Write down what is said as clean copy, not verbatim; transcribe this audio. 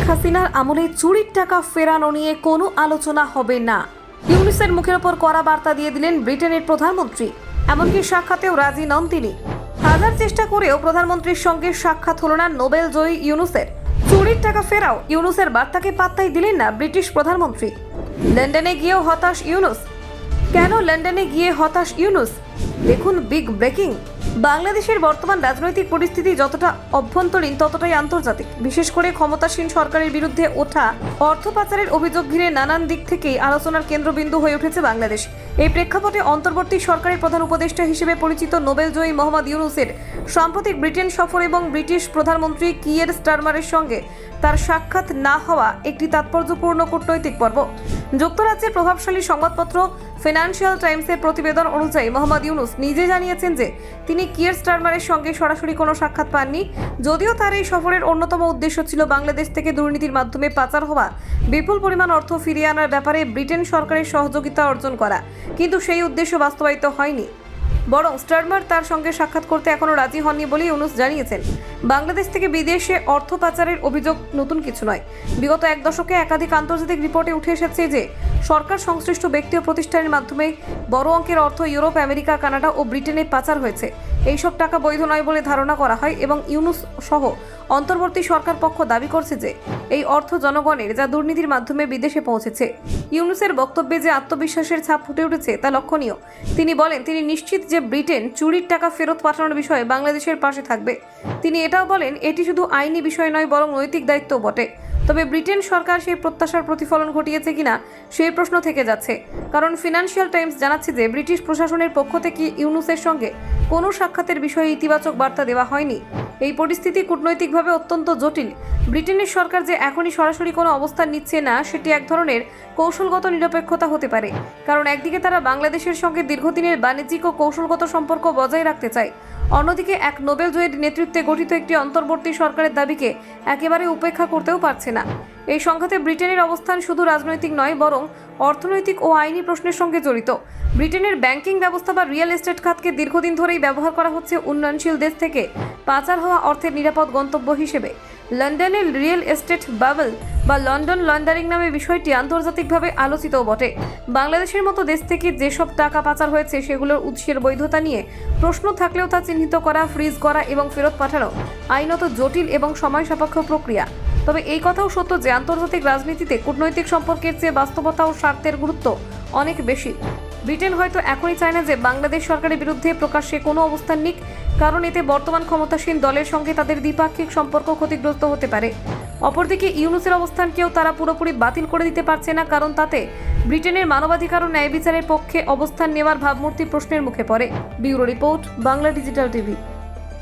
হাসিনার আমলে চুরির টাকা ফেরানো নিয়ে কোনো আলোচনা হবে না। ইউনুসের মুখের ওপর কড়া বার্তা দিয়ে দিলেন ব্রিটেনের প্রধানমন্ত্রী। এমনকি সাক্ষাতেও রাজি নন তিনি। হাজার চেষ্টা করেও প্রধানমন্ত্রীর সঙ্গে সাক্ষাৎ হলো না নোবেল জয়ী ইউনুসের। চুরির টাকা ফেরাও ইউনুসের বার্তাকে পাত্তাই দিলেন না ব্রিটিশ প্রধানমন্ত্রী। লন্ডনে গিয়েও হতাশ ইউনুস। কেন লন্ডনে গিয়ে হতাশ ইউনুস? দেখুন বিগ ব্রেকিং। বাংলাদেশের বর্তমান রাজনৈতিক পরিস্থিতি যতটা অভ্যন্তরীণ ততটাই আন্তর্জাতিক। বিশেষ করে ক্ষমতাসীন সরকারের বিরুদ্ধে ওঠা অর্থ পাচারের অভিযোগ ঘিরে নানান দিক থেকেই আলোচনার কেন্দ্রবিন্দু হয়ে উঠেছে বাংলাদেশ। এই প্রেক্ষাপটে অন্তর্বর্তী সরকারের প্রধান উপদেষ্টা হিসেবে পরিচিত নোবেল জয়ী মোহাম্মদ ইউনুসের সাম্প্রতিক ব্রিটেন সফর এবং ব্রিটিশ প্রধানমন্ত্রী কিয়ের স্টারমারের সঙ্গে তার সাক্ষাৎ না হওয়া একটি তাৎপর্যপূর্ণ কূটনৈতিক পর্ব। যুক্তরাজ্যের প্রভাবশালী সংবাদপত্র ফিনান্সিয়াল টাইমসের প্রতিবেদন অনুযায়ী মোহাম্মদ ইউনুস নিজে জানিয়েছেন যে তিনি কিয়ের স্টারমারের সঙ্গে সরাসরি কোনো সাক্ষাৎ পাননি। যদিও তার এই সফরের অন্যতম উদ্দেশ্য ছিল বাংলাদেশ থেকে দুর্নীতির মাধ্যমে পাচার হওয়া বিপুল পরিমাণ অর্থ ফিরিয়ে আনার ব্যাপারে ব্রিটেন সরকারের সহযোগিতা অর্জন করা, কিন্তু সেই উদ্দেশ্য বাস্তবায়িত হয়নি। বরং স্টারমার তার সঙ্গে সাক্ষাৎ করতে এখনও রাজি হননি বলে ইউনুস জানিয়েছেন। বাংলাদেশ থেকে বিদেশে অর্থ পাচারের অভিযোগ নতুন কিছু নয়। বিগত এক দশকে একাধিক আন্তর্জাতিক রিপোর্টে উঠে এসেছে যে সরকার সংশ্লিষ্ট ব্যক্তি ও প্রতিষ্ঠানের মাধ্যমে বড় অঙ্কের অর্থ ইউরোপ, আমেরিকা, কানাডা ও ব্রিটেনে পাচার হয়েছে। এইসব টাকা বৈধ নয় বলে ধারণা করা হয় এবং ইউনুস সহ অন্তর্বর্তী সরকার পক্ষ দাবি করছে যে এই অর্থ জনগণের, যা দুর্নীতির মাধ্যমে বিদেশে পৌঁছেছে। ইউনুসের বক্তব্যে যে আত্মবিশ্বাসের ছাপ ফুটে উঠেছে তা লক্ষণীয়। তিনি বলেন তিনি নিশ্চিত যে ব্রিটেন চুরির টাকা ফেরত পাঠানোর বিষয়ে বাংলাদেশের পাশে থাকবে। তিনি এটাও বলেন এটি শুধু আইনি বিষয় নয়, বরং নৈতিক দায়িত্বও বটে। তবে ব্রিটেন সরকার সেই প্রত্যাশার প্রতিফলন ঘটিয়েছে কিনা সেই প্রশ্ন থেকে যাচ্ছে। কারণ ফিনান্সিয়াল টাইমস জানাচ্ছে যে ব্রিটিশ প্রশাসনের পক্ষ থেকে ইউনুসের সঙ্গে কোনো সাক্ষাতের বিষয়ে ইতিবাচক বার্তা দেওয়া হয়নি। এই পরিস্থিতি কূটনৈতিকভাবে অত্যন্ত জটিল। ব্রিটেনের সরকার যে এখনই সরাসরি কোনো অবস্থান নিচ্ছে না, সেটি এক ধরনের কৌশলগত নিরপেক্ষতা হতে পারে। কারণ একদিকে তারা বাংলাদেশের সঙ্গে দীর্ঘদিনের বাণিজ্যিক ও কৌশলগত সম্পর্ক বজায় রাখতে চায়, অন্যদিকে এক নোবেল জয়ীর নেতৃত্বে গঠিত একটি অন্তর্বর্তী সরকারের দাবিকে একেবারে উপেক্ষা করতেও পারছে না। এই সংঘাতে ব্রিটেনের অবস্থান শুধু রাজনৈতিক নয়, বরং অর্থনৈতিক ও আইনি প্রশ্নের সঙ্গে জড়িত। ব্রিটেনের ব্যাংকিং ব্যবস্থা বা রিয়েল এস্টেট খাতকে দীর্ঘদিন ধরেই ব্যবহার করা হচ্ছে উন্নয়নশীল দেশ থেকে পাচার হওয়া অর্থের নিরাপদ গন্তব্য হিসেবে। লন্ডনের রিয়েল এস্টেট বাবল বা লন্ডন লন্ডারিং নামে বিষয়টি আন্তর্জাতিকভাবে আলোচিতও বটে। বাংলাদেশের মতো দেশ থেকে যেসব টাকা পাচার হয়েছে সেগুলোর উৎসের বৈধতা নিয়ে প্রশ্ন থাকলেও তা চিহ্নিত করা, ফ্রিজ করা এবং ফেরত পাঠানো আইনত জটিল এবং সময় সাপেক্ষ প্রক্রিয়া। তবে এই কথাও সত্য যে আন্তর্জাতিক রাজনীতিতে কূটনৈতিক সম্পর্কের চেয়ে বাস্তবতা ও স্বার্থের গুরুত্ব অনেক বেশি। ব্রিটেন হয়তো এখনই চায় না যে বাংলাদেশ সরকারের বিরুদ্ধে প্রকাশ্যে কোনো অবস্থান নিক, কারণ এতে বর্তমান ক্ষমতাসীন দলের সঙ্গে তাদের দ্বিপাক্ষিক সম্পর্ক ক্ষতিগ্রস্ত হতে পারে। অপরদিকে ইউনুসের অবস্থানকেও তারা পুরোপুরি বাতিল করে দিতে পারছে না, কারণ তাতে ব্রিটেনের মানবাধিকার ও ন্যায় বিচারের পক্ষে অবস্থান নেওয়ার ভাবমূর্তি প্রশ্নের মুখে পড়ে। Bureau report, Bangla digital TV.